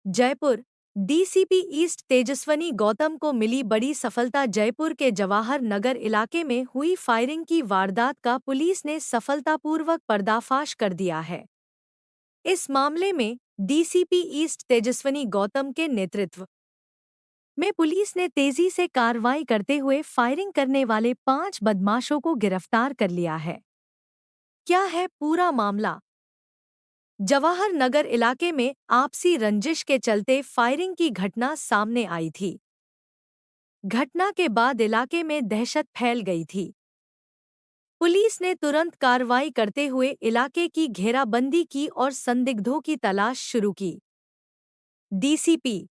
Jaipur DCP east Tejaswini Gautam को मिली बड़ी सफलता। जयपुर के जवाहर नगर इलाके में हुई फायरिंग की वारदात का पुलिस ने सफलतापूर्वक पर्दाफाश कर दिया है। इस मामले में डीसीपी ईस्ट तेजस्वनी गौतम के नेतृत्व में पुलिस ने तेजी से कार्रवाई करते हुए फायरिंग करने वाले 5 बदमाशों को गिरफ्तार कर लिया है। क्या है पूरा मामला? जवाहर नगर इलाके में आपसी रंजिश के चलते फायरिंग की घटना सामने आई थी। घटना के बाद इलाके में दहशत फैल गई थी। पुलिस ने तुरंत कार्रवाई करते हुए इलाके की घेराबंदी की और संदिग्धों की तलाश शुरू की। डीसीपी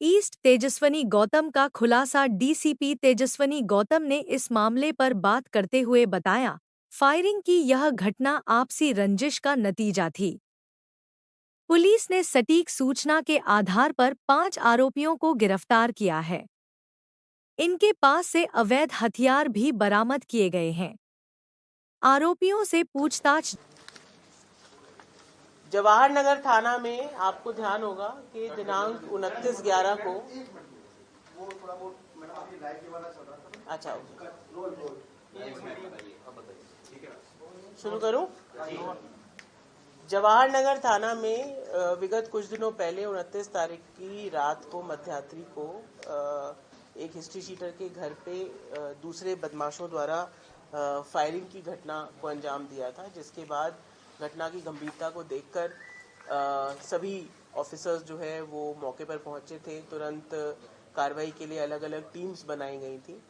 ईस्ट तेजस्वनी गौतम का खुलासा। डीसीपी तेजस्वनी गौतम ने इस मामले पर बात करते हुए बताया, फायरिंग की यह घटना आपसी रंजिश का नतीजा थी। पुलिस ने सटीक सूचना के आधार पर 5 आरोपियों को गिरफ्तार किया है। इनके पास से अवैध हथियार भी बरामद किए गए हैं। आरोपियों से पूछताछ। जवाहर नगर थाना में आपको ध्यान होगा कि दिनांक 29/11 को अच्छा शुरू करूं। जवाहर नगर थाना में विगत कुछ दिनों पहले 29 तारीख की रात को मध्यरात्रि को एक हिस्ट्री शीटर के घर पे दूसरे बदमाशों द्वारा फायरिंग की घटना को अंजाम दिया था, जिसके बाद घटना की गंभीरता को देखकर सभी ऑफिसर्स जो है वो मौके पर पहुंचे थे। तुरंत कार्रवाई के लिए अलग अलग टीम्स बनाई गई थी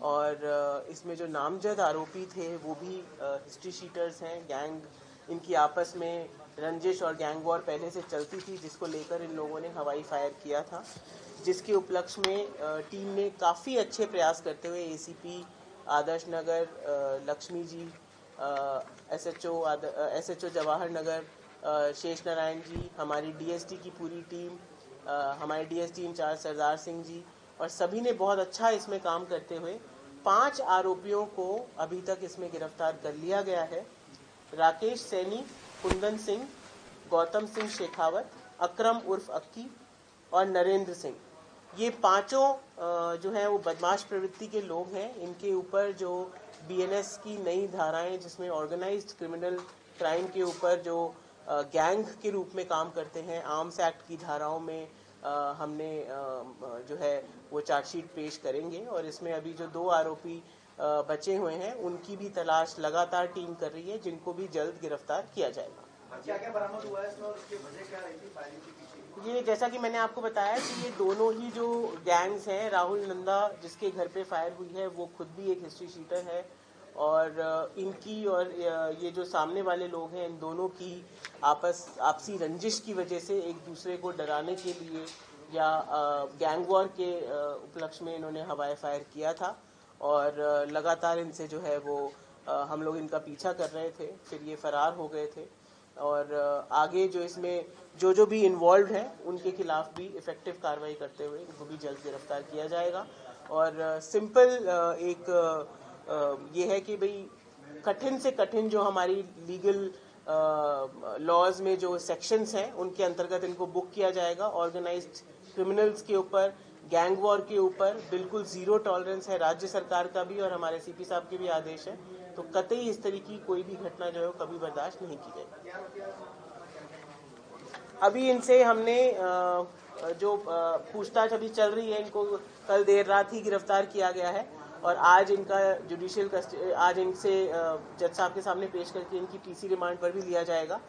और इसमें जो नामजद आरोपी थे वो भी हिस्ट्री शीटर्स हैं। गैंग इनकी आपस में रंजिश और गैंग वॉर पहले से चलती थी, जिसको लेकर इन लोगों ने हवाई फायर किया था, जिसके उपलक्ष्य में टीम ने काफ़ी अच्छे प्रयास करते हुए एसीपी आदर्श नगर, लक्ष्मी जी, एसएचओ जवाहर नगर, शेष नारायण जी, हमारी डीएसटी की पूरी टीम, हमारे डीएसटी इंचार्ज सरदार सिंह जी और सभी ने बहुत अच्छा इसमें काम करते हुए 5 आरोपियों को अभी तक इसमें गिरफ्तार कर लिया गया है। राकेश सैनी, कुंदन सिंह, गौतम सिंह शेखावत, अकरम उर्फ अक्की और नरेंद्र सिंह, ये पांचों जो हैं वो बदमाश प्रवृत्ति के लोग हैं। इनके ऊपर जो बीएनएस की नई धाराएं, जिसमें ऑर्गेनाइज्ड क्रिमिनल क्राइम के ऊपर जो गैंग के रूप में काम करते हैं, आर्म्स एक्ट की धाराओं में हमने जो है वो चार्जशीट पेश करेंगे और इसमें अभी जो 2 आरोपी बचे हुए हैं उनकी भी तलाश लगातार टीम कर रही है, जिनको भी जल्द गिरफ्तार किया जाएगा। क्या क्या बरामद हुआ है इसमें और उसकी वजह क्या रही थी फायरिंग के पीछे? ये जैसा कि मैंने आपको बताया कि ये दोनों ही जो गैंग्स हैं, राहुल नंदा जिसके घर पे फायर हुई है वो खुद भी एक हिस्ट्री शीटर है और इनकी और ये जो सामने वाले लोग हैं, इन दोनों की आपसी रंजिश की वजह से एक दूसरे को डराने के लिए या गैंग वॉर के उपलक्ष्य में इन्होंने हवाई फायर किया था और लगातार इनसे जो है वो हम लोग इनका पीछा कर रहे थे, फिर ये फरार हो गए थे और आगे जो इसमें जो भी इन्वॉल्व हैं उनके खिलाफ भी इफेक्टिव कार्रवाई करते हुए इनको भी जल्द गिरफ्तार किया जाएगा। और सिंपल एक ये है कि भाई कठिन से कठिन जो हमारी लीगल लॉज में जो सेक्शंस हैं उनके अंतर्गत इनको बुक किया जाएगा। ऑर्गेनाइज्ड क्रिमिनल्स के ऊपर, गैंग वॉर के ऊपर बिल्कुल जीरो टॉलरेंस है राज्य सरकार का भी और हमारे सीपी साहब के भी आदेश है, तो कतई इस तरीके की कोई भी घटना जो है कभी बर्दाश्त नहीं की जाएगी। अभी इनसे हमने जो पूछताछ अभी चल रही है, इनको कल देर रात ही गिरफ्तार किया गया है और आज इनका जुडिशियल कस्टडी, आज इनसे जज साहब के सामने पेश करके इनकी पीसी रिमांड पर भी लिया जाएगा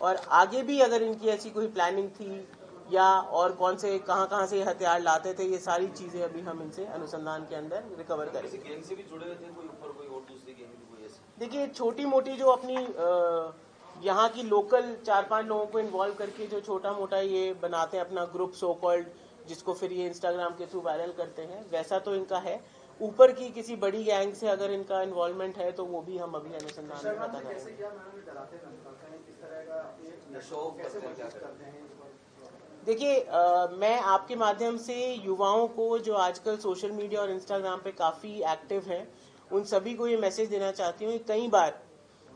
और आगे भी अगर इनकी ऐसी कोई प्लानिंग थी या और कौन से कहां से हथियार लाते थे, ये सारी चीजें अभी हम इनसे अनुसंधान के अंदर रिकवर करेंगे। गैंग से भी जुड़े हुए थे कोई और दूसरी गैंग भी कोई ऐसी? देखिए, छोटी मोटी जो अपनी यहाँ की लोकल 4-5 लोगों को इन्वॉल्व करके जो छोटा मोटा ये बनाते हैं अपना ग्रुप सो कॉल्ड, जिसको फिर ये इंस्टाग्राम के थ्रू वायरल करते हैं, वैसा तो इनका है। ऊपर की किसी बड़ी गैंग से अगर इनका इन्वॉल्वमेंट है तो वो भी हम अभी अनुसंधान में पता करेंगे। देखिए, मैं आपके माध्यम से युवाओं को जो आजकल सोशल मीडिया और इंस्टाग्राम पे काफ़ी एक्टिव हैं, उन सभी को ये मैसेज देना चाहती हूँ कि कई बार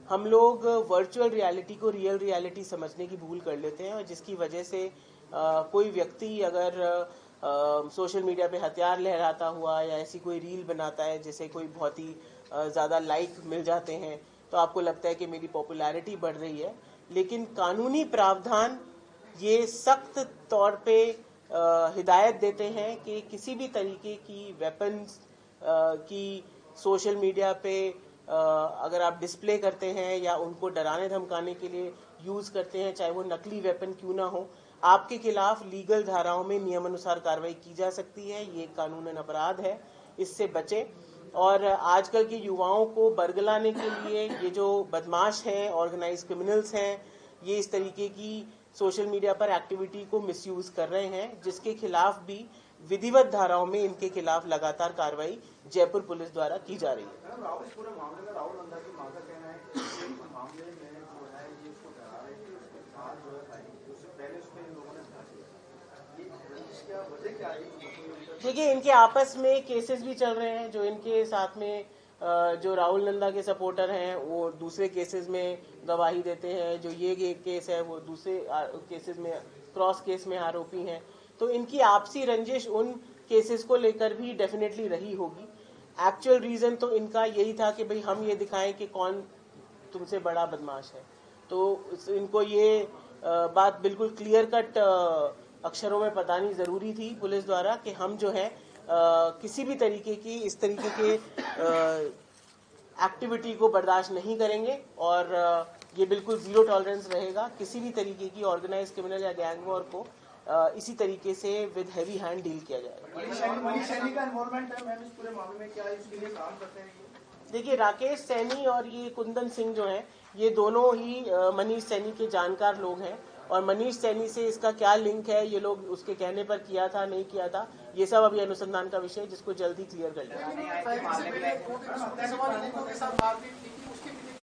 हम लोग वर्चुअल रियलिटी को रियल रियलिटी समझने की भूल कर लेते हैं और जिसकी वजह से कोई व्यक्ति अगर सोशल मीडिया पे हथियार लहराता हुआ या ऐसी कोई रील बनाता है जिसे कोई बहुत ही ज़्यादा लाइक मिल जाते हैं, तो आपको लगता है कि मेरी पॉपुलैरिटी बढ़ रही है। लेकिन कानूनी प्रावधान ये सख्त तौर पे हिदायत देते हैं कि किसी भी तरीके की वेपन्स की सोशल मीडिया पे अगर आप डिस्प्ले करते हैं या उनको डराने धमकाने के लिए यूज़ करते हैं, चाहे वो नकली वेपन क्यों ना हो, आपके खिलाफ लीगल धाराओं में नियमानुसार कार्रवाई की जा सकती है। ये कानूनन अपराध है, इससे बचें। और आजकल के युवाओं को बरगलाने के लिए ये जो बदमाश हैं, ऑर्गेनाइज क्रिमिनल्स हैं, ये इस तरीके की सोशल मीडिया पर एक्टिविटी को मिसयूज कर रहे हैं, जिसके खिलाफ भी विधिवत धाराओं में इनके खिलाफ लगातार कार्रवाई जयपुर पुलिस द्वारा की जा रही है। इस पूरे मामले में राहुल नंदा की मां का कहना है कि इस मामले में जो है ये उसको डरा रहे थे, उसके साथ जो है उससे पहले उसमें इन लोगों ने धरा दिया। ये इसका वजह क्या है? देखिए, इनके आपस में केसेस भी चल रहे हैं। जो इनके साथ में जो राहुल नंदा के सपोर्टर हैं वो दूसरे केसेस में गवाही देते हैं, जो ये केस है वो दूसरे केसेस में, क्रॉस केस में आरोपी हैं। तो इनकी आपसी रंजिश उन केसेस को लेकर भी डेफिनेटली रही होगी। एक्चुअल रीजन तो इनका यही था कि भाई हम ये दिखाएं कि कौन तुमसे बड़ा बदमाश है। तो इनको ये बात बिल्कुल क्लियर कट अक्षरों में बतानी ज़रूरी थी पुलिस द्वारा कि हम जो है किसी भी तरीके की इस तरीके के एक्टिविटी को बर्दाश्त नहीं करेंगे और ये बिल्कुल ज़ीरो टॉलरेंस रहेगा। किसी भी तरीके की ऑर्गेनाइज क्रिमिनल या गैंग वॉर को इसी तरीके से विद हैवी हैंड डील किया जाएगा। मनीष सैनी का इन्वॉल्वमेंट है मैम इस पूरे मामले में, क्या इसके लिए काम करते हैं? देखिए, राकेश सैनी और ये कुंदन सिंह जो हैं, ये दोनों ही मनीष सैनी के जानकार लोग हैं। और मनीष सैनी से इसका क्या लिंक है, ये लोग उसके कहने पर किया था नहीं किया था, ये सब अभी अनुसंधान का विषय है, जिसको जल्दी क्लियर कर लिया।